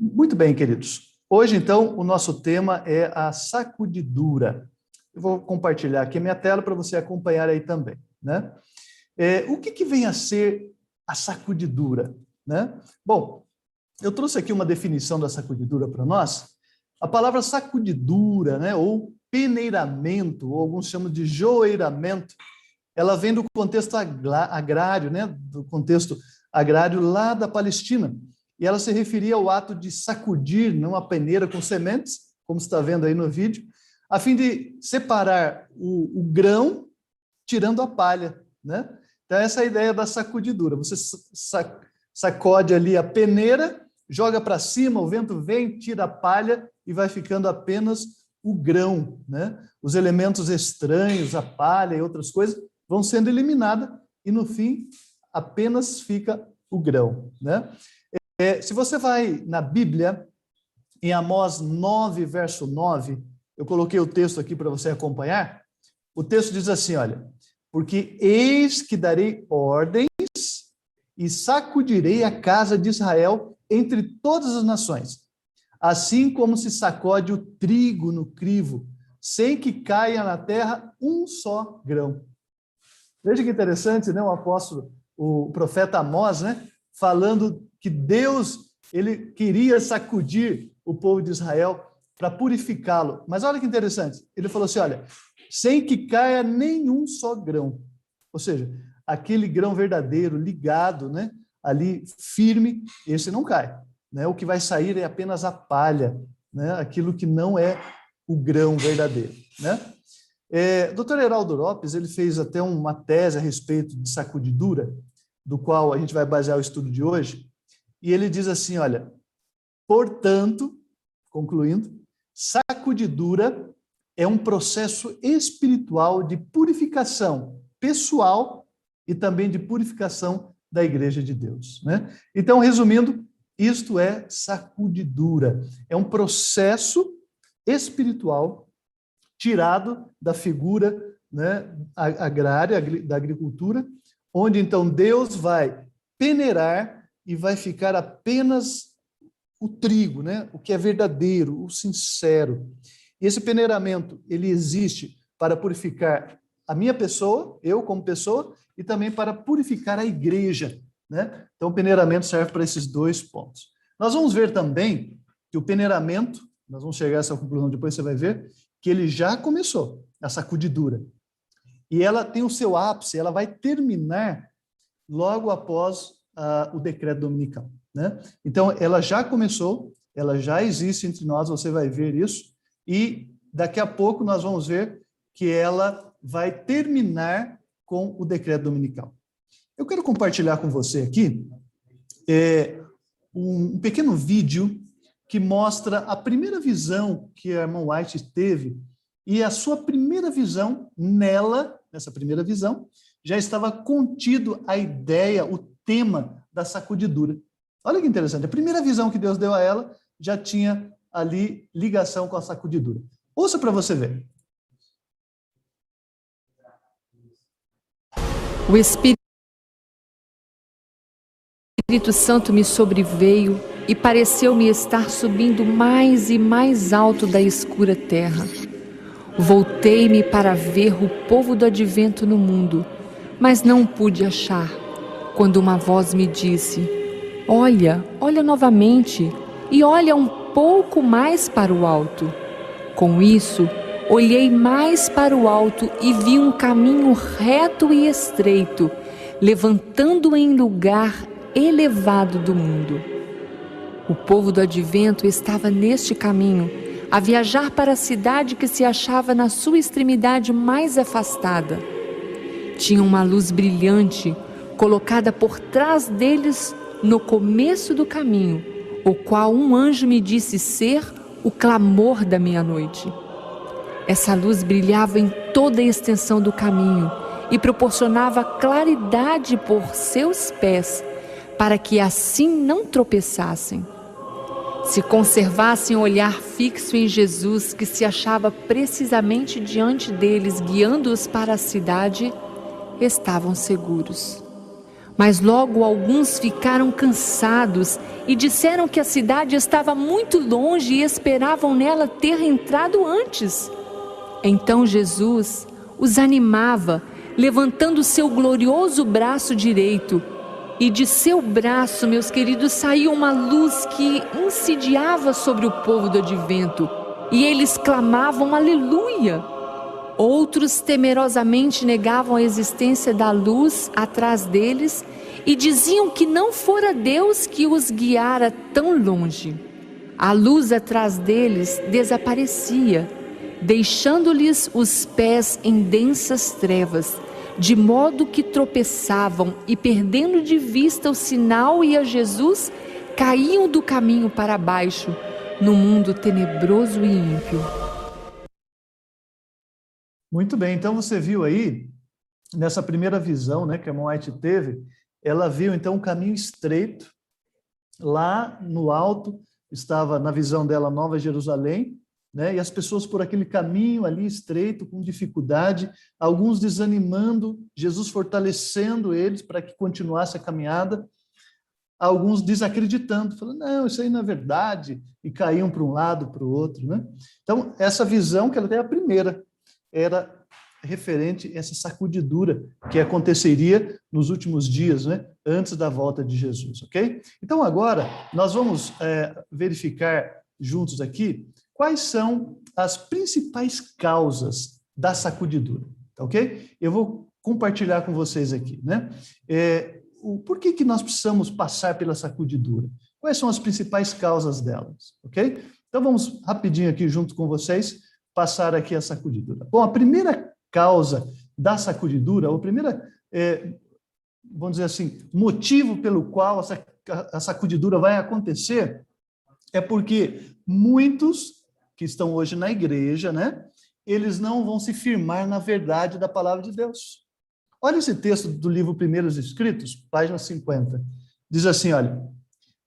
Muito bem, queridos. Hoje, então, o nosso tema é a sacudidura. Eu vou compartilhar aqui a minha tela para você acompanhar aí também, né? O que vem a ser a sacudidura, né? Bom, eu trouxe aqui uma definição da sacudidura para nós. A palavra sacudidura, né, ou peneiramento, ou alguns chamam de joeiramento, ela vem do contexto agrário, né, do contexto agrário lá da Palestina. E ela se referia ao ato de sacudir numa peneira com sementes, como você está vendo aí no vídeo, a fim de separar o grão, tirando a palha, né? Então, essa é a ideia da sacudidura. Você sacode ali a peneira, joga para cima, o vento vem, tira a palha e vai ficando apenas o grão, né? Os elementos estranhos, a palha e outras coisas, vão sendo eliminadas e, no fim, apenas fica o grão, né? Se você vai na Bíblia, em Amós 9, verso 9, eu coloquei o texto aqui para você acompanhar, o texto diz assim, olha, porque eis que darei ordens e sacudirei a casa de Israel entre todas as nações, assim como se sacode o trigo no crivo, sem que caia na terra um só grão. Veja que interessante, né? O apóstolo, o profeta Amós, né? Falando que Deus, ele queria sacudir o povo de Israel para purificá-lo. Mas olha que interessante, ele falou assim, olha, sem que caia nenhum só grão. Ou seja, aquele grão verdadeiro, ligado, né, ali firme, esse não cai. Né? O que vai sair é apenas a palha, né? Aquilo que não é o grão verdadeiro. Né? Dr. Heraldo Lopes, ele fez até uma tese a respeito de sacudidura, do qual a gente vai basear o estudo de hoje, e ele diz assim, olha, portanto, concluindo, sacudidura é um processo espiritual de purificação pessoal e também de purificação da Igreja de Deus, né? Então, resumindo, isto é sacudidura. É um processo espiritual tirado da figura, né, agrária, da agricultura, onde então Deus vai peneirar e vai ficar apenas o trigo, né? O que é verdadeiro, o sincero. E esse peneiramento, ele existe para purificar a minha pessoa, eu como pessoa, e também para purificar a igreja, né? Então o peneiramento serve para esses dois pontos. Nós vamos ver também que o peneiramento, nós vamos chegar a essa conclusão depois, você vai ver, que ele já começou, a sacudidura. E ela tem o seu ápice, ela vai terminar logo após o decreto dominical, né? Então, ela já começou, ela já existe entre nós, você vai ver isso, e daqui a pouco nós vamos ver que ela vai terminar com o decreto dominical. Eu quero compartilhar com você aqui um pequeno vídeo que mostra a primeira visão que a irmã White teve, e a sua primeira visão, nessa primeira visão, já estava contido a ideia, o tema da sacudidura. Olha que interessante, a primeira visão que Deus deu a ela já tinha ali ligação com a sacudidura. Ouça para você ver. O Espírito Santo me sobreveio e pareceu-me estar subindo mais e mais alto da escura terra. Voltei-me para ver o povo do advento no mundo, mas não o pude achar, quando uma voz me disse, olha novamente, e olha um pouco mais para o alto. Com isso, olhei mais para o alto e vi um caminho reto e estreito, levantando em lugar elevado do mundo. O povo do advento estava neste caminho, a viajar para a cidade que se achava na sua extremidade mais afastada. Tinha uma luz brilhante colocada por trás deles no começo do caminho, o qual um anjo me disse ser o clamor da meia-noite. Essa luz brilhava em toda a extensão do caminho e proporcionava claridade por seus pés, para que assim não tropeçassem. Se conservassem o olhar fixo em Jesus, que se achava precisamente diante deles, guiando-os para a cidade, estavam seguros. Mas logo alguns ficaram cansados e disseram que a cidade estava muito longe e esperavam nela ter entrado antes. Então Jesus os animava, levantando seu glorioso braço direito. E de seu braço, meus queridos, saiu uma luz que incendiava sobre o povo do advento. E eles clamavam aleluia. Outros temerosamente negavam a existência da luz atrás deles e diziam que não fora Deus que os guiara tão longe. A luz atrás deles desaparecia, deixando-lhes os pés em densas trevas, de modo que tropeçavam e, perdendo de vista o sinal e a Jesus, caíam do caminho para baixo, no mundo tenebroso e ímpio. Muito bem, então você viu aí, nessa primeira visão, né, que a Ellen White teve, ela viu então um caminho estreito, lá no alto, estava na visão dela Nova Jerusalém, né, e as pessoas por aquele caminho ali estreito, com dificuldade, alguns desanimando, Jesus fortalecendo eles para que continuasse a caminhada, alguns desacreditando, falando, não, isso aí não é verdade, e caíam para um lado, para o outro, né? Então, essa visão que ela tem, a primeira, era referente a essa sacudidura que aconteceria nos últimos dias, né, antes da volta de Jesus, ok? Então, agora, nós vamos verificar juntos aqui quais são as principais causas da sacudidura, ok? Eu vou compartilhar com vocês aqui, né? Por que nós precisamos passar pela sacudidura? Quais são as principais causas delas, ok? Então, vamos rapidinho aqui junto com vocês passar aqui a sacudidura. Bom, a primeira causa da sacudidura, vamos dizer assim, motivo pelo qual a sacudidura vai acontecer, é porque muitos que estão hoje na igreja, né, eles não vão se firmar na verdade da palavra de Deus. Olha esse texto do livro Primeiros Escritos, página 50. Diz assim, olha,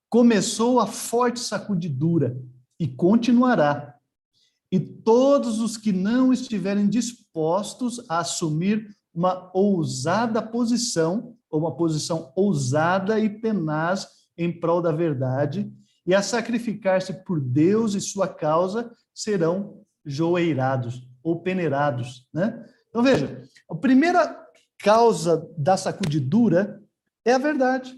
começou a forte sacudidura e continuará. E todos os que não estiverem dispostos a assumir uma ousada posição, ou uma posição ousada e tenaz em prol da verdade, e a sacrificar-se por Deus e sua causa, serão joeirados ou peneirados, né? Então, veja, a primeira causa da sacudidura é a verdade.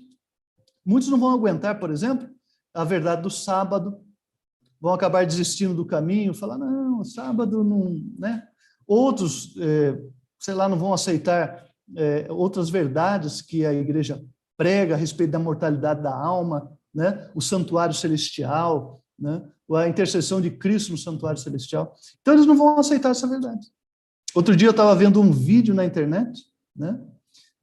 Muitos não vão aguentar, por exemplo, a verdade do sábado, vão acabar desistindo do caminho, falar, não, sábado não, né? Outros, sei lá, não vão aceitar outras verdades que a igreja prega a respeito da mortalidade da alma, né? O santuário celestial, né? A intercessão de Cristo no santuário celestial. Então, eles não vão aceitar essa verdade. Outro dia eu estava vendo um vídeo na internet, né,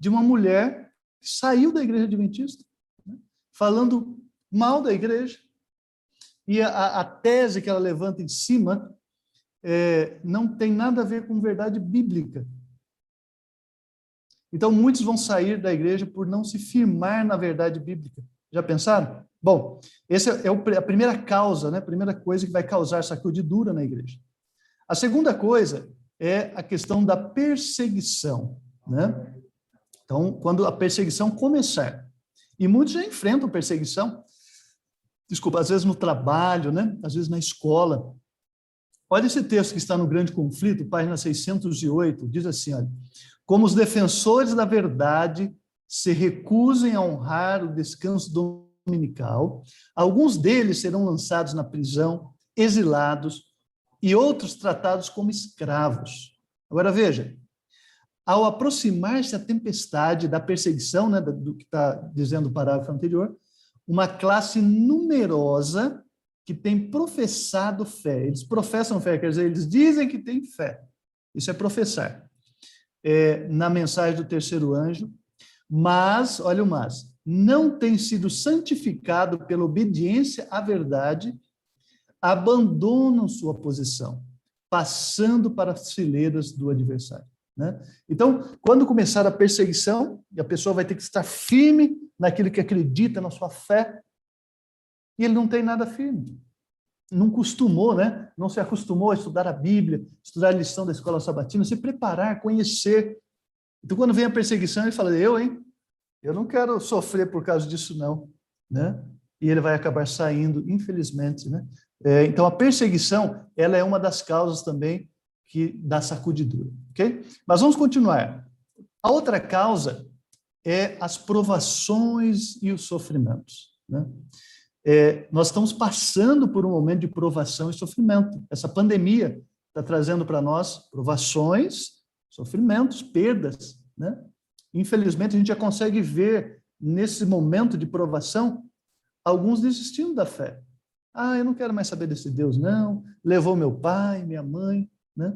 de uma mulher que saiu da igreja adventista, né, falando mal da igreja, e a tese que ela levanta em cima não tem nada a ver com verdade bíblica. Então, muitos vão sair da igreja por não se firmar na verdade bíblica. Já pensaram? Bom, essa é a primeira causa, né? A primeira coisa que vai causar sacudidura na igreja. A segunda coisa é a questão da perseguição, né? Então, quando a perseguição começar, e muitos já enfrentam perseguição, desculpa, às vezes no trabalho, né? Às vezes na escola. Olha esse texto que está no Grande Conflito, página 608, diz assim, olha, como os defensores da verdade se recusem a honrar o descanso dominical, alguns deles serão lançados na prisão, exilados, e outros tratados como escravos. Agora veja, ao aproximar-se a tempestade da perseguição, né, do que está dizendo o parágrafo anterior, uma classe numerosa que tem professado fé. Eles professam fé, quer dizer, eles dizem que têm fé. Isso é professar. Na mensagem do terceiro anjo, mas, olha o mas, não tem sido santificado pela obediência à verdade, abandonam sua posição, passando para as fileiras do adversário, né? Então, quando começar a perseguição, a pessoa vai ter que estar firme naquilo que acredita, na sua fé, e ele não tem nada firme. Não costumou, né? Não se acostumou a estudar a Bíblia, estudar a lição da escola sabatina, se preparar, conhecer. Então, quando vem a perseguição, ele fala, eu não quero sofrer por causa disso, não, né? E ele vai acabar saindo, infelizmente, né? Então, a perseguição, ela é uma das causas também da sacudidura, ok? Mas vamos continuar. A outra causa é as provações e os sofrimentos, né? Nós estamos passando por um momento de provação e sofrimento. Essa pandemia está trazendo para nós provações, sofrimentos, perdas, né? Infelizmente, a gente já consegue ver, nesse momento de provação, alguns desistindo da fé. Ah, eu não quero mais saber desse Deus, não. Levou meu pai, minha mãe, né?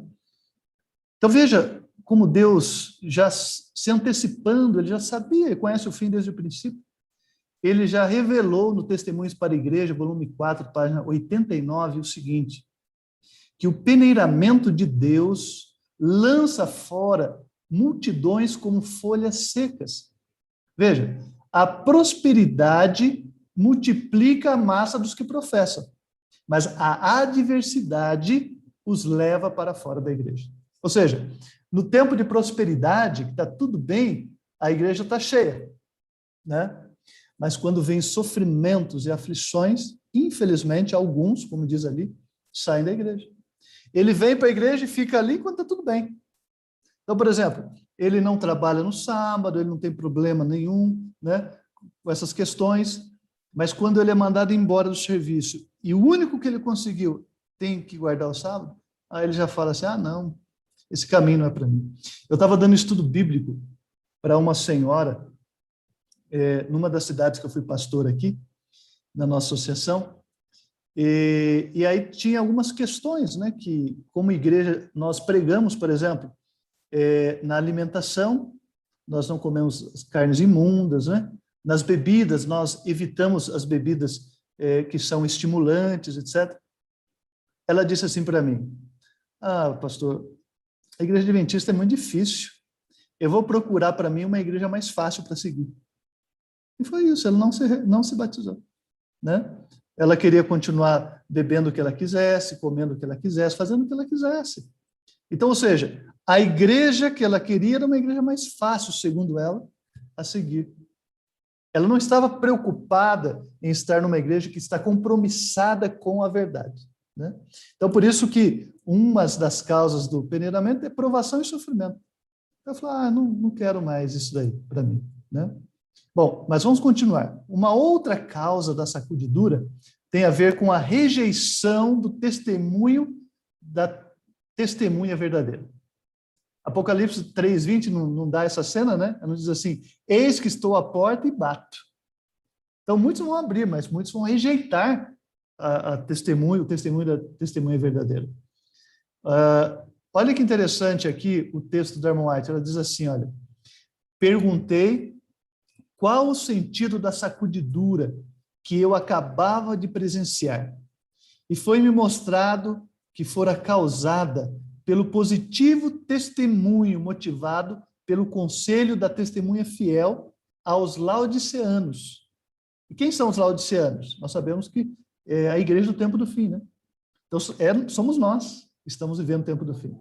Então, veja como Deus, já se antecipando, ele já sabia, ele conhece o fim desde o princípio. Ele já revelou no Testemunhos para a Igreja, volume 4, página 89, o seguinte, que o peneiramento de Deus lança fora multidões como folhas secas. Veja, a prosperidade multiplica a massa dos que professam, mas a adversidade os leva para fora da igreja. Ou seja, no tempo de prosperidade, que está tudo bem, a igreja está cheia, né? Mas quando vem sofrimentos e aflições, infelizmente, alguns, como diz ali, saem da igreja. Ele vem para a igreja e fica ali quando está tudo bem. Então, por exemplo, ele não trabalha no sábado, ele não tem problema nenhum, né, com essas questões, mas quando ele é mandado embora do serviço e o único que ele conseguiu tem que guardar o sábado, aí ele já fala assim, não, esse caminho não é para mim. Eu estava dando estudo bíblico para uma senhora, numa das cidades que eu fui pastor aqui, na nossa associação, e aí tinha algumas questões, né, que como igreja nós pregamos, por exemplo, na alimentação, nós não comemos carnes imundas, né? Nas bebidas, nós evitamos as bebidas que são estimulantes, etc. Ela disse assim para mim, pastor, a igreja adventista é muito difícil, eu vou procurar para mim uma igreja mais fácil para seguir. E foi isso, ela não se batizou, né? Ela queria continuar bebendo o que ela quisesse, comendo o que ela quisesse, fazendo o que ela quisesse. Então, ou seja, a igreja que ela queria era uma igreja mais fácil, segundo ela, a seguir. Ela não estava preocupada em estar numa igreja que está compromissada com a verdade, né? Então, por isso que uma das causas do peneiramento é provação e sofrimento. Ela falou, não quero mais isso daí para mim, né? Bom, mas vamos continuar. Uma outra causa da sacudidura tem a ver com a rejeição do testemunho da testemunha verdadeira. Apocalipse 3:20 não dá essa cena, né? Ela diz assim, eis que estou à porta e bato. Então, muitos vão abrir, mas muitos vão rejeitar o testemunho da testemunha verdadeira. Olha que interessante aqui o texto da Ellen White. Ela diz assim, olha, perguntei qual o sentido da sacudidura que eu acabava de presenciar. E foi-me mostrado que fora causada pelo positivo testemunho motivado pelo conselho da testemunha fiel aos laodiceanos. E quem são os laodiceanos? Nós sabemos que é a igreja do tempo do fim, né? Então, somos nós, estamos vivendo o tempo do fim.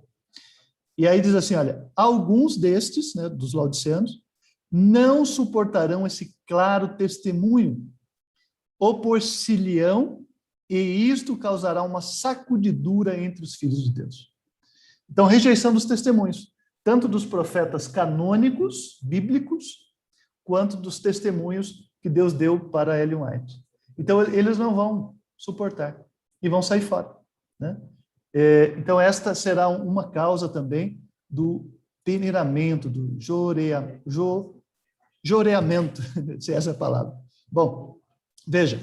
E aí diz assim, olha, alguns destes, né, dos laodiceanos, não suportarão esse claro testemunho, opor-se-lhe-ão, e isto causará uma sacudidura entre os filhos de Deus. Então, rejeição dos testemunhos, tanto dos profetas canônicos, bíblicos, quanto dos testemunhos que Deus deu para Ellen White. Então, eles não vão suportar e vão sair fora, né? Então, esta será uma causa também do peneiramento, do joreamento, se essa é a palavra. Bom, veja,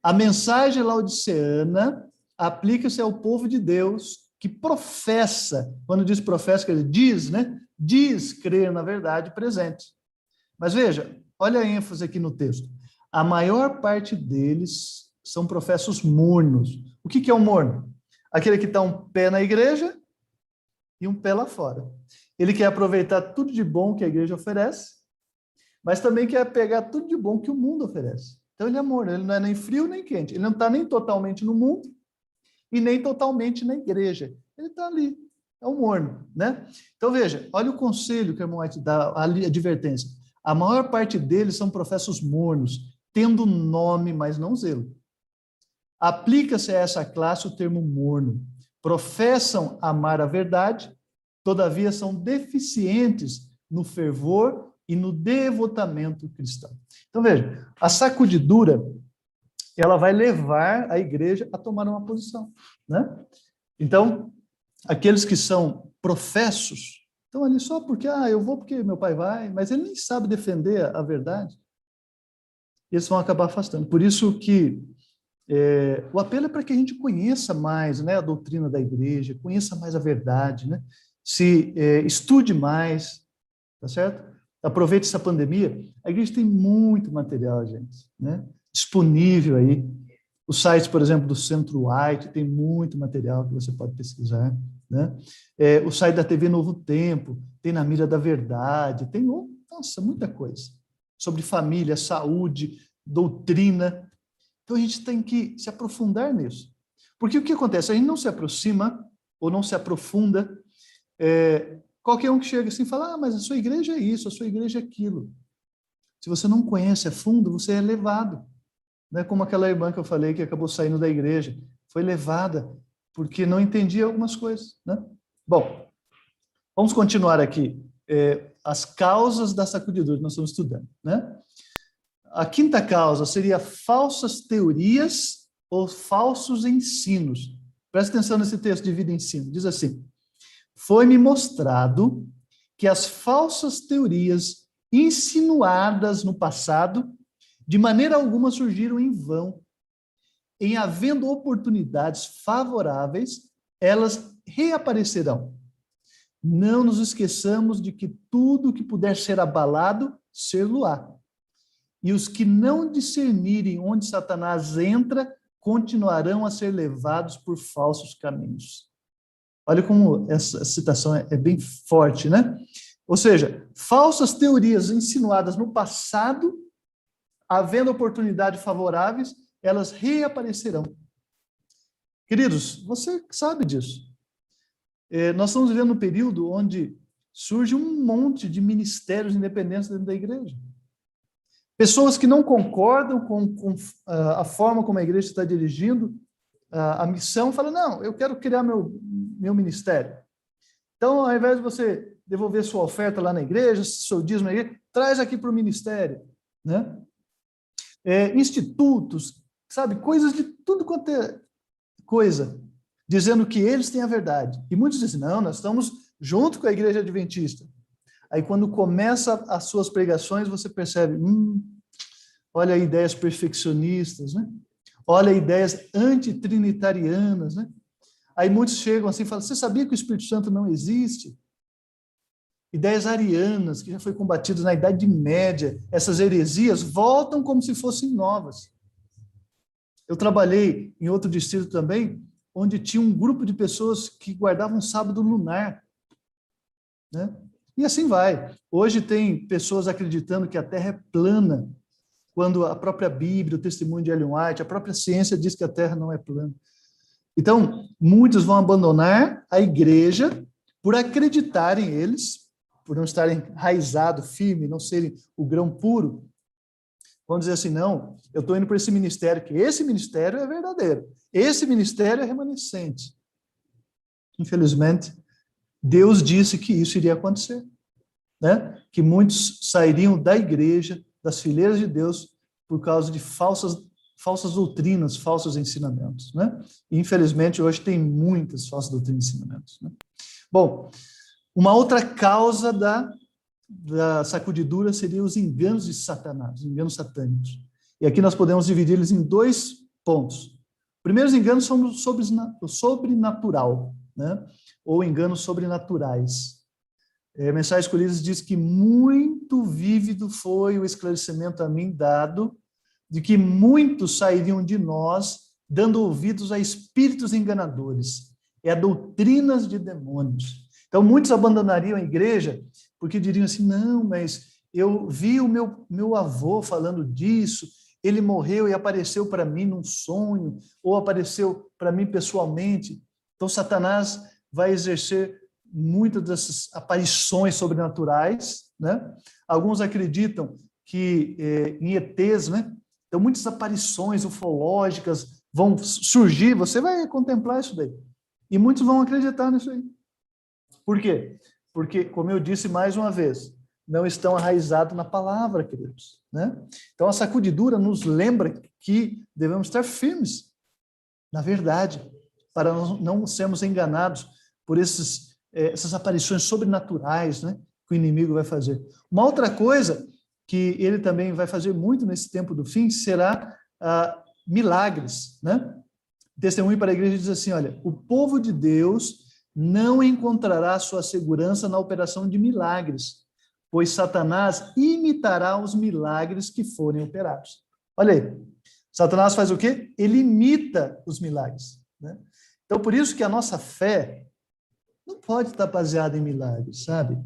a mensagem laodiceana aplica-se ao povo de Deus que professa, quando diz professa, quer dizer, diz, né? Diz crer na verdade presente. Mas veja, olha a ênfase aqui no texto. A maior parte deles são professos mornos. O que é um morno? Aquele que está um pé na igreja e um pé lá fora. Ele quer aproveitar tudo de bom que a igreja oferece, mas também quer pegar tudo de bom que o mundo oferece. Então ele é morno, ele não é nem frio nem quente. Ele não está nem totalmente no mundo e nem totalmente na igreja. Ele está ali, é um morno, né? Então veja, olha o conselho que a irmã White dá, a advertência. A maior parte deles são professos mornos, tendo nome, mas não zelo. Aplica-se a essa classe o termo morno. Professam amar a verdade, todavia são deficientes no fervor e no devotamento cristão. Então, veja, a sacudidura, ela vai levar a igreja a tomar uma posição, né? Então, aqueles que são professos, estão ali só porque, eu vou porque meu pai vai, mas ele nem sabe defender a verdade. Eles vão acabar afastando. Por isso que o apelo é para que a gente conheça mais, né, a doutrina da igreja, conheça mais a verdade, né? Estude mais, tá certo? Aproveite essa pandemia. A igreja tem muito material, gente, né? Disponível aí. O site, por exemplo, do Centro White tem muito material que você pode pesquisar, né? O site da TV Novo Tempo tem Na Mira da Verdade, tem, nossa, muita coisa sobre família, saúde, doutrina. Então a gente tem que se aprofundar nisso. Porque o que acontece? A gente não se aproxima ou não se aprofunda. Qualquer um que chega assim e fala, mas a sua igreja é isso, a sua igreja é aquilo. Se você não conhece a fundo, você é levado. Não é como aquela irmã que eu falei que acabou saindo da igreja. Foi levada porque não entendia algumas coisas, né? Bom, vamos continuar aqui. As causas da sacudidura que nós estamos estudando, né? A quinta causa seria falsas teorias ou falsos ensinos. Presta atenção nesse texto de vida e ensino. Diz assim: foi-me mostrado que as falsas teorias insinuadas no passado, de maneira alguma surgiram em vão. Em havendo oportunidades favoráveis, elas reaparecerão. Não nos esqueçamos de que tudo que puder ser abalado, ser-lo-á. E os que não discernirem onde Satanás entra, continuarão a ser levados por falsos caminhos. Olha como essa citação é bem forte, né? Ou seja, falsas teorias insinuadas no passado, havendo oportunidades favoráveis, elas reaparecerão. Queridos, você sabe disso. Nós estamos vivendo um período onde surge um monte de ministérios independentes dentro da igreja. Pessoas que não concordam com a forma como a igreja está dirigindo a missão, falam, não, eu quero criar meu ministério. Então, ao invés de você devolver sua oferta lá na igreja, seu dízimo na igreja, traz aqui para o ministério, né? Institutos, sabe, coisas de tudo quanto é coisa, dizendo que eles têm a verdade. E muitos dizem, não, nós estamos junto com a igreja adventista. Aí, quando começa as suas pregações, você percebe, olha ideias perfeccionistas, né? Olha ideias antitrinitarianas, né? Aí muitos chegam assim e falam, você sabia que o Espírito Santo não existe? Ideias arianas, que já foi combatidas na Idade Média, essas heresias voltam como se fossem novas. Eu trabalhei em outro distrito também, onde tinha um grupo de pessoas que guardavam sábado lunar, né? E assim vai. Hoje tem pessoas acreditando que a Terra é plana, quando a própria Bíblia, o testemunho de Ellen White, a própria ciência diz que a Terra não é plana. Então, muitos vão abandonar a igreja por acreditarem eles, por não estarem enraizados, firmes, não serem o grão puro. Vão dizer assim, não, eu estou indo para esse ministério, que esse ministério é verdadeiro, esse ministério é remanescente. Infelizmente, Deus disse que isso iria acontecer, né? Que muitos sairiam da igreja, das fileiras de Deus, por causa de falsas doutrinas, falsos ensinamentos, né? E, infelizmente, hoje tem muitas falsas doutrinas e ensinamentos, né? Bom, uma outra causa da sacudidura seria os enganos de Satanás, os enganos satânicos. E aqui nós podemos dividi-los em dois pontos. Primeiros enganos são o sobrenatural, né? Ou enganos sobrenaturais. Mensagens Escolhidas diz que muito vívido foi o esclarecimento a mim dado, de que muitos sairiam de nós, dando ouvidos a espíritos enganadores, a doutrinas de demônios. Então, muitos abandonariam a igreja, porque diriam assim, não, mas eu vi o meu avô falando disso, ele morreu e apareceu para mim num sonho, ou apareceu para mim pessoalmente. Então, Satanás vai exercer muitas dessas aparições sobrenaturais, né? Alguns acreditam que em ETs, né? Então, muitas aparições ufológicas vão surgir, você vai contemplar isso daí. E muitos vão acreditar nisso aí. Por quê? Porque, como eu disse mais uma vez, não estão arraizados na palavra, queridos, né? Então, a sacudidura nos lembra que devemos estar firmes na verdade, para não sermos enganados por essas aparições sobrenaturais, né, que o inimigo vai fazer. Uma outra coisa que ele também vai fazer muito nesse tempo do fim será milagres, né? Testemunho para a igreja diz assim, olha, o povo de Deus não encontrará sua segurança na operação de milagres, pois Satanás imitará os milagres que forem operados. Olha aí, Satanás faz o quê? Ele imita os milagres, né? Então, por isso que a nossa fé não pode estar baseada em milagres, sabe?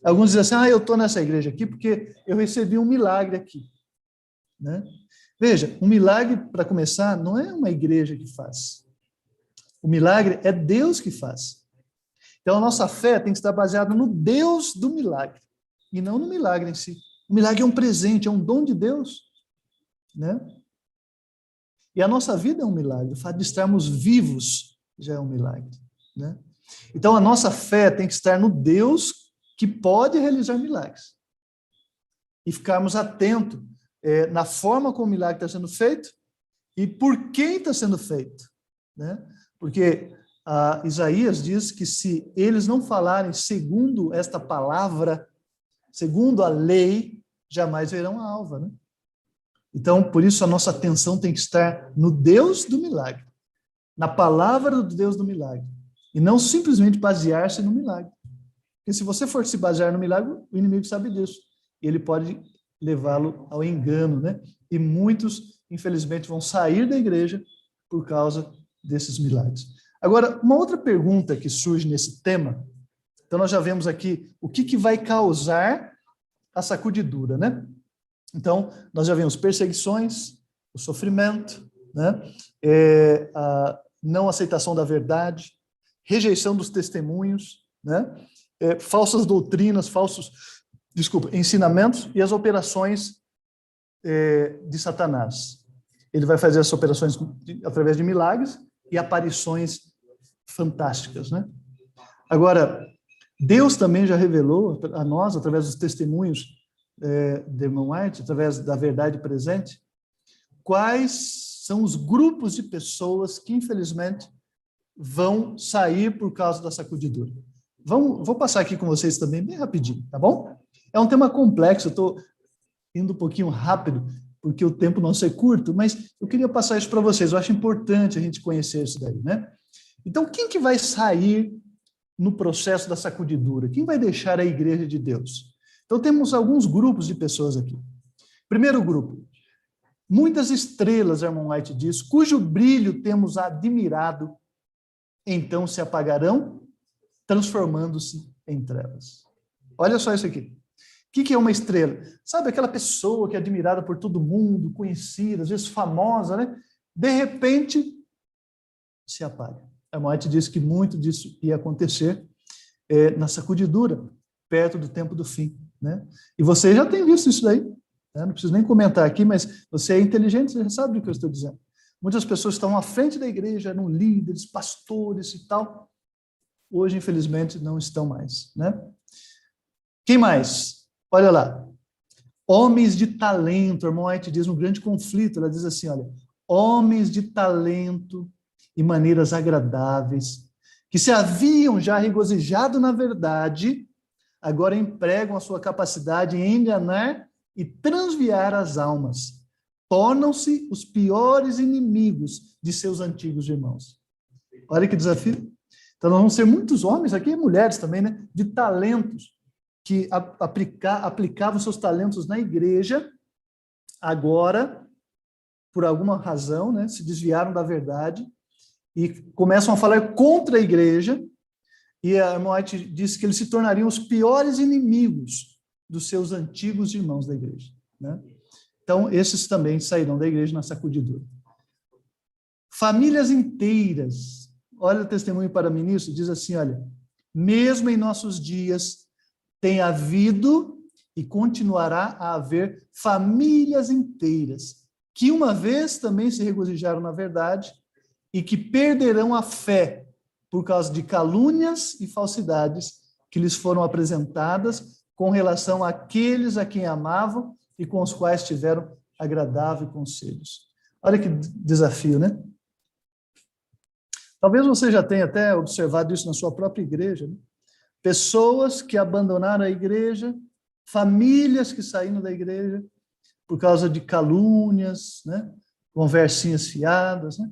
Alguns dizem assim, eu estou nessa igreja aqui porque eu recebi um milagre aqui, né? Veja, um milagre, para começar, não é uma igreja que faz. O milagre é Deus que faz. Então, a nossa fé tem que estar baseada no Deus do milagre, e não no milagre em si. O milagre é um presente, é um dom de Deus, né? E a nossa vida é um milagre. O fato de estarmos vivos já é um milagre, né? Então, a nossa fé tem que estar no Deus que pode realizar milagres. E ficarmos atentos na forma como o milagre está sendo feito e por quem está sendo feito, né? Porque Isaías diz que se eles não falarem segundo esta palavra, segundo a lei, jamais verão a alva, né? Então, por isso, a nossa atenção tem que estar no Deus do milagre, na palavra do Deus do milagre, e não simplesmente basear-se no milagre. Porque se você for se basear no milagre, o inimigo sabe disso, e ele pode levá-lo ao engano, né? E muitos, infelizmente, vão sair da igreja por causa desses milagres. Agora, uma outra pergunta que surge nesse tema, então nós já vemos aqui o que vai causar a sacudidura, né? Então, nós já vimos perseguições, o sofrimento, né? A não aceitação da verdade, rejeição dos testemunhos, né? Falsas doutrinas, ensinamentos e as operações de Satanás. Ele vai fazer essas operações através de milagres e aparições fantásticas, né? Agora, Deus também já revelou a nós, através dos testemunhos de Ellen White, através da verdade presente, quais são os grupos de pessoas que, infelizmente, vão sair por causa da sacudidura. Vou passar aqui com vocês também, bem rapidinho, tá bom? É um tema complexo, eu estou indo um pouquinho rápido, porque o tempo nosso é curto, mas eu queria passar isso para vocês, eu acho importante a gente conhecer isso daí, né? Então, quem que vai sair no processo da sacudidura? Quem vai deixar a igreja de Deus? Então, temos alguns grupos de pessoas aqui. Primeiro grupo, muitas estrelas, Ellen White diz, cujo brilho temos admirado, então se apagarão, transformando-se em trevas. Olha só isso aqui. O que é uma estrela? Sabe aquela pessoa que é admirada por todo mundo, conhecida, às vezes famosa, né? De repente, se apaga. Ellen White diz que muito disso ia acontecer na sacudidura, perto do tempo do fim, né? E você já tem visto isso daí, né? Não preciso nem comentar aqui, mas você é inteligente, você já sabe do que eu estou dizendo. Muitas pessoas estão à frente da igreja, eram líderes, pastores e tal. Hoje, infelizmente, não estão mais, né? Quem mais? Olha lá. Homens de talento, a irmã White diz um grande conflito, ela diz assim, olha, homens de talento e maneiras agradáveis, que se haviam já regozijado na verdade, agora empregam a sua capacidade em enganar e transviar as almas. Tornam-se os piores inimigos de seus antigos irmãos. Olha que desafio. Então, nós vamos ser muitos homens aqui, e mulheres também, né? De talentos, que aplicavam seus talentos na igreja, agora, por alguma razão, né? Se desviaram da verdade e começam a falar contra a igreja, e a irmã White disse que eles se tornariam os piores inimigos dos seus antigos irmãos da igreja, né? Então, esses também sairão da igreja na sacudidura. Famílias inteiras. Olha o testemunho para ministro, diz assim, olha, mesmo em nossos dias, tem havido e continuará a haver famílias inteiras que uma vez também se regozijaram na verdade e que perderão a fé por causa de calúnias e falsidades que lhes foram apresentadas com relação àqueles a quem amavam e com os quais tiveram agradáveis conselhos. Olha que desafio, né? Talvez você já tenha até observado isso na sua própria igreja, né? Pessoas que abandonaram a igreja, famílias que saíram da igreja por causa de calúnias, né? Conversinhas fiadas, né?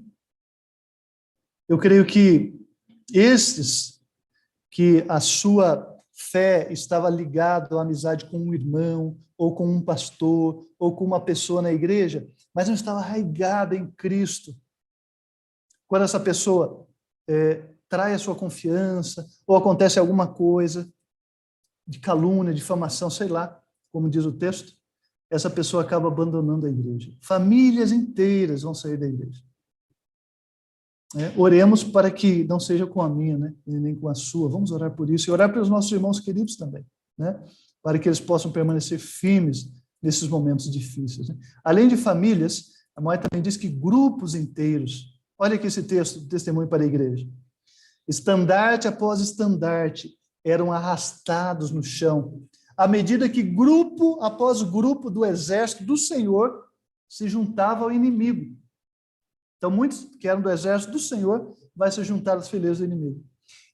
Eu creio que estes que a sua fé estava ligada à amizade com um irmão, ou com um pastor, ou com uma pessoa na igreja, mas não estava arraigada em Cristo. Quando essa pessoa trai a sua confiança, ou acontece alguma coisa de calúnia, difamação, sei lá, como diz o texto, essa pessoa acaba abandonando a igreja. Famílias inteiras vão sair da igreja. Oremos para que não seja com a minha, né, nem com a sua. Vamos orar por isso e orar pelos nossos irmãos queridos também, né, para que eles possam permanecer firmes nesses momentos difíceis. Né? Além de famílias, a Moé também diz que grupos inteiros. Olha aqui esse texto, testemunho para a igreja. Estandarte após estandarte eram arrastados no chão, à medida que grupo após grupo do exército do Senhor se juntava ao inimigo. Então, muitos que eram do exército do Senhor vai se juntar às fileiras do inimigo.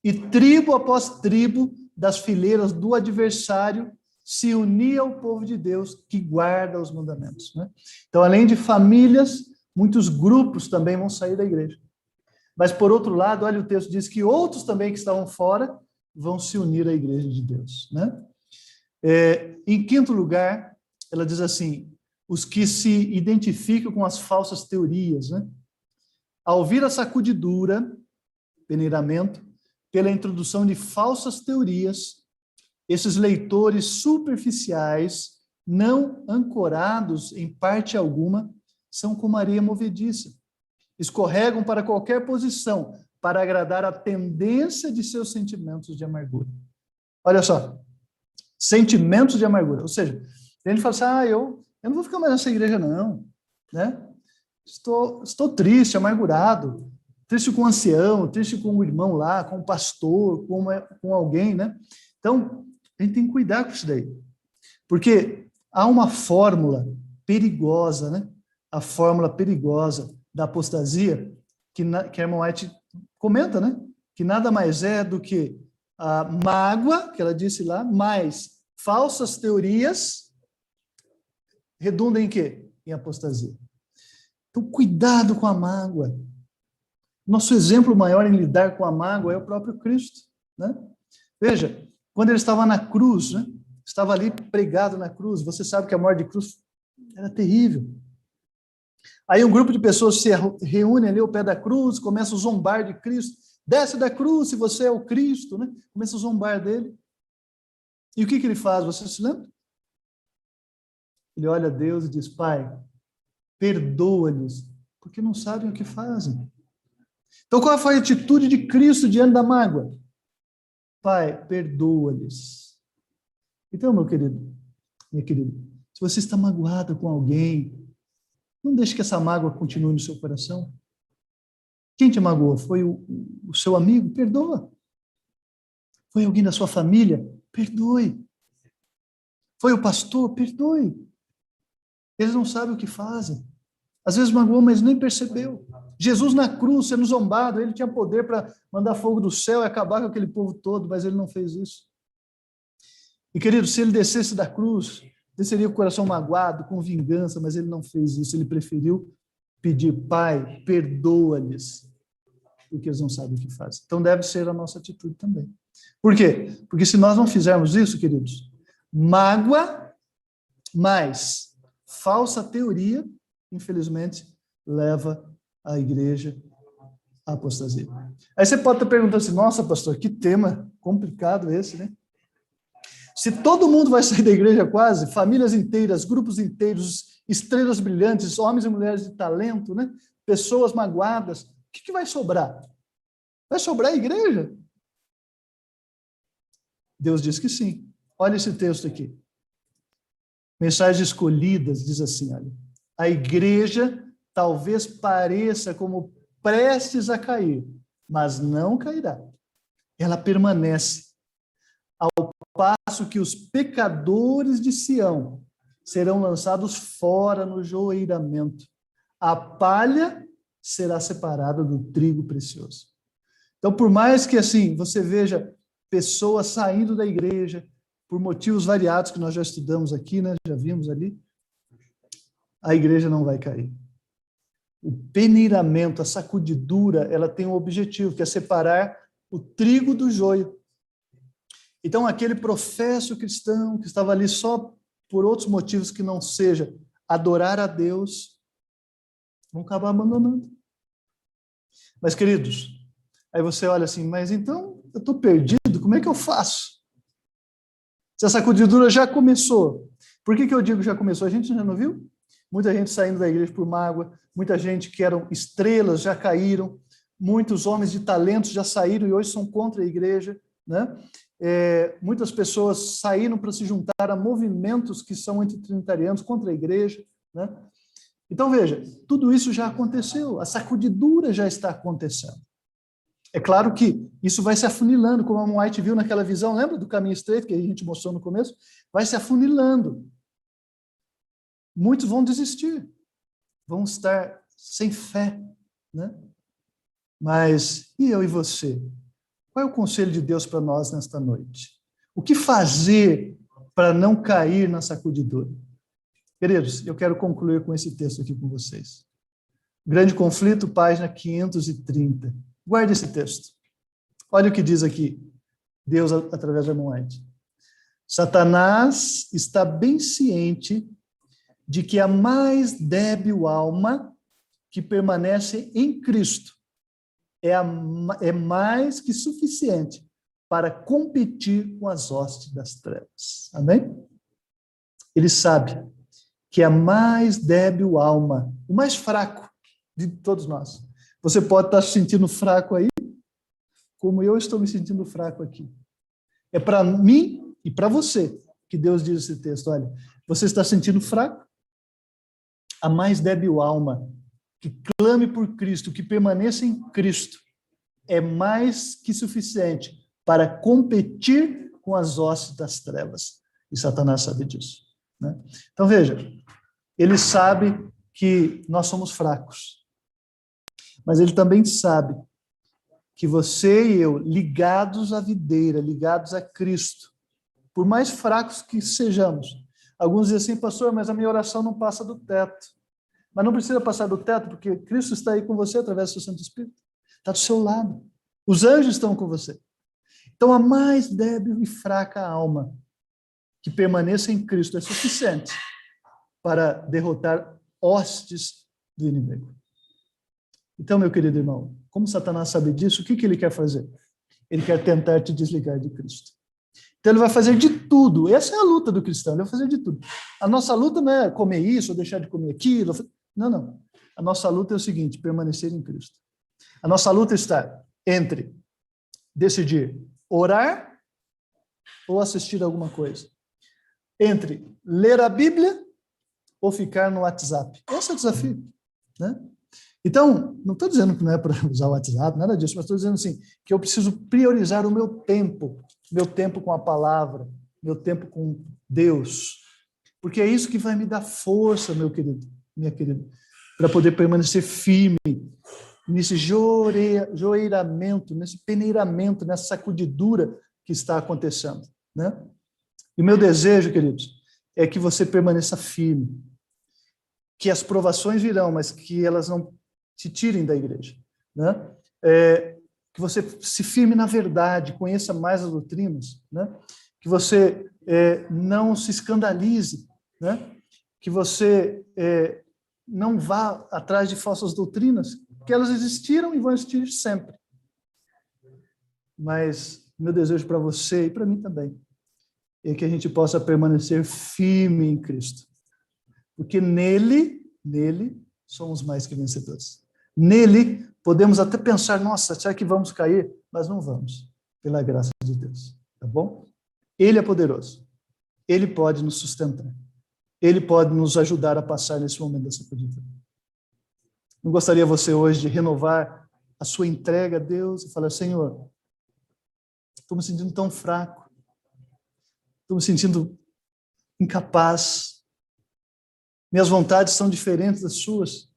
E tribo após tribo das fileiras do adversário se unia ao povo de Deus que guarda os mandamentos. Né? Então, além de famílias, muitos grupos também vão sair da igreja. Mas, por outro lado, olha, o texto diz que outros também que estavam fora vão se unir à igreja de Deus. Né? Em quinto lugar, ela diz assim, os que se identificam com as falsas teorias, né? Ao ouvir a sacudidura, peneiramento, pela introdução de falsas teorias, esses leitores superficiais, não ancorados em parte alguma, são como areia movediça. Escorregam para qualquer posição, para agradar a tendência de seus sentimentos de amargura. Olha só, sentimentos de amargura. Ou seja, a gente fala assim, eu não vou ficar mais nessa igreja não, né? Estou triste, amargurado, triste com o ancião, triste com o irmão lá, com o pastor, com alguém, né? Então, a gente tem que cuidar com isso daí. Porque há uma fórmula perigosa, né? A fórmula perigosa da apostasia, que a irmã White comenta, né? Que nada mais é do que a mágoa, que ela disse lá, mais falsas teorias, redundam em quê? Em apostasia. Então, cuidado com a mágoa. Nosso exemplo maior em lidar com a mágoa é o próprio Cristo. Né? Veja, quando ele estava na cruz, né? Estava ali pregado na cruz, você sabe que a morte de cruz era terrível. Aí um grupo de pessoas se reúne ali ao pé da cruz, começa a zombar de Cristo. Desce da cruz se você é o Cristo, né? Começa a zombar dele. E o que ele faz? Você se lembra? Ele olha a Deus e diz, Pai, perdoa-lhes, porque não sabem o que fazem. Então, qual foi a atitude de Cristo diante da mágoa? Pai, perdoa-lhes. Então, meu querido, minha querida, se você está magoada com alguém, não deixe que essa mágoa continue no seu coração. Quem te magoou? Foi o seu amigo? Perdoa. Foi alguém da sua família? Perdoe. Foi o pastor? Perdoe. Eles não sabem o que fazem. Às vezes magoou, mas nem percebeu. Jesus na cruz, sendo zombado, ele tinha poder para mandar fogo do céu e acabar com aquele povo todo, mas ele não fez isso. E, querido, se ele descesse da cruz, desceria com o coração magoado, com vingança, mas ele não fez isso. Ele preferiu pedir, Pai, perdoa-lhes, porque eles não sabem o que fazem. Então, deve ser a nossa atitude também. Por quê? Porque se nós não fizermos isso, queridos, mágoa mais falsa teoria, infelizmente, leva a igreja à apostasia. Aí você pode estar perguntando assim, nossa, pastor, que tema complicado esse, né? Se todo mundo vai sair da igreja quase, famílias inteiras, grupos inteiros, estrelas brilhantes, homens e mulheres de talento, né? Pessoas magoadas, o que vai sobrar? Vai sobrar a igreja? Deus diz que sim. Olha esse texto aqui. Mensagens Escolhidas diz assim, olha, a igreja talvez pareça como prestes a cair, mas não cairá. Ela permanece, ao passo que os pecadores de Sião serão lançados fora no joeiramento. A palha será separada do trigo precioso. Então, por mais que assim você veja pessoas saindo da igreja por motivos variados que nós já estudamos aqui, né? Já vimos ali, a igreja não vai cair. O peneiramento, a sacudidura, ela tem um objetivo, que é separar o trigo do joio. Então, aquele professo cristão que estava ali só por outros motivos que não seja adorar a Deus, vão acabar abandonando. Mas, queridos, aí você olha assim, mas então eu estou perdido, como é que eu faço? Se a sacudidura já começou, por que eu digo já começou? A gente já não viu? Muita gente saindo da igreja por mágoa, muita gente que eram estrelas já caíram, muitos homens de talentos já saíram e hoje são contra a igreja, né? Muitas pessoas saíram para se juntar a movimentos que são antitrinitarianos contra a igreja, né? Então, veja, tudo isso já aconteceu, a sacudidura já está acontecendo. É claro que isso vai se afunilando, como a White viu naquela visão, lembra do caminho estreito que a gente mostrou no começo? Vai se afunilando. Muitos vão desistir, vão estar sem fé, né? Mas, e eu e você? Qual é o conselho de Deus para nós nesta noite? O que fazer para não cair na sacudidura? Queridos, eu quero concluir com esse texto aqui com vocês. Grande Conflito, página 530. Guarde esse texto. Olha o que diz aqui, Deus através de Ellen White. Satanás está bem ciente de que a mais débil alma que permanece em Cristo é mais que suficiente para competir com as hostes das trevas. Amém? Ele sabe que a mais débil alma, o mais fraco de todos nós. Você pode estar se sentindo fraco aí, como eu estou me sentindo fraco aqui. É para mim e para você que Deus diz esse texto. Olha, você está se sentindo fraco? A mais débil alma que clame por Cristo, que permaneça em Cristo, é mais que suficiente para competir com as hostes das trevas. E Satanás sabe disso, né? Então, veja, ele sabe que nós somos fracos, mas ele também sabe que você e eu, ligados à videira, ligados a Cristo, por mais fracos que sejamos, alguns dizem assim, pastor, mas a minha oração não passa do teto. Mas não precisa passar do teto, porque Cristo está aí com você através do seu Santo Espírito. Está do seu lado. Os anjos estão com você. Então, a mais débil e fraca alma que permaneça em Cristo é suficiente para derrotar hostes do inimigo. Então, meu querido irmão, como Satanás sabe disso, o que ele quer fazer? Ele quer tentar te desligar de Cristo. Então, ele vai fazer de tudo. Essa é a luta do cristão, ele vai fazer de tudo. A nossa luta não é comer isso ou deixar de comer aquilo. Não, não. A nossa luta é o seguinte, permanecer em Cristo. A nossa luta está entre decidir orar ou assistir alguma coisa. Entre ler a Bíblia ou ficar no WhatsApp. Esse é o desafio, né? Então, não estou dizendo que não é para usar o WhatsApp, nada disso, mas estou dizendo assim, que eu preciso priorizar o meu tempo com a palavra, meu tempo com Deus, porque é isso que vai me dar força, meu querido, minha querida, para poder permanecer firme nesse joeiramento, nesse peneiramento, nessa sacudidura que está acontecendo, né? E o meu desejo, queridos, é que você permaneça firme, que as provações virão, mas que elas não te tirem da igreja, né? Que você se firme na verdade, conheça mais as doutrinas, né? Que você não se escandalize, né? Que você não vá atrás de falsas doutrinas, porque elas existiram e vão existir sempre. Mas meu desejo para você e para mim também é que a gente possa permanecer firme em Cristo, porque nele somos mais que vencedores. Nele podemos até pensar, nossa, será que vamos cair? Mas não vamos, pela graça de Deus, tá bom? Ele é poderoso. Ele pode nos sustentar. Ele pode nos ajudar a passar nesse momento da sacudidura. Não gostaria você hoje de renovar a sua entrega a Deus e falar: Senhor, estou me sentindo tão fraco, estou me sentindo incapaz, minhas vontades são diferentes das suas.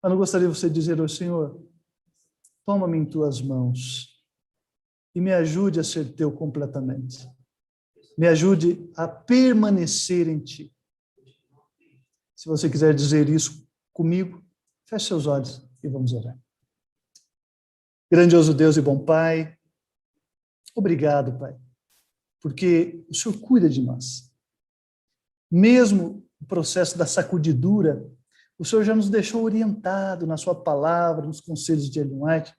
Mas não gostaria você de dizer ao Senhor: toma-me em tuas mãos e me ajude a ser teu completamente. Me ajude a permanecer em ti. Se você quiser dizer isso comigo, feche seus olhos e vamos orar. Grandioso Deus e bom Pai, obrigado, Pai, porque o Senhor cuida de nós. Mesmo o processo da sacudidura, o Senhor já nos deixou orientado na sua palavra, nos conselhos de Ellen White,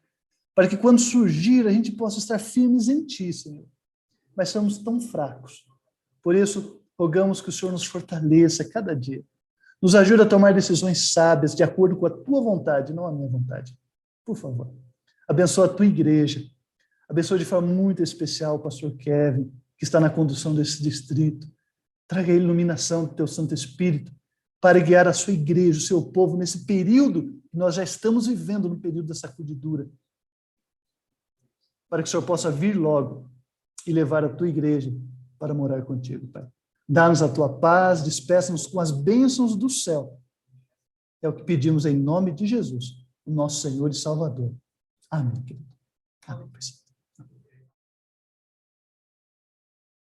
para que quando surgir a gente possa estar firmes em ti, Senhor. Mas somos tão fracos. Por isso, rogamos que o Senhor nos fortaleça cada dia. Nos ajude a tomar decisões sábias, de acordo com a tua vontade, não a minha vontade. Por favor, abençoa a tua igreja. Abençoa de forma muito especial o pastor Kevin, que está na condução desse distrito. Traga a iluminação do teu Santo Espírito para guiar a sua igreja, o seu povo, nesse período que nós já estamos vivendo, no período da sacudidura. Para que o Senhor possa vir logo e levar a tua igreja para morar contigo, Pai. Dá-nos a tua paz, despeça-nos com as bênçãos do céu. É o que pedimos em nome de Jesus, o nosso Senhor e Salvador. Amém, querido. Amém, Pai.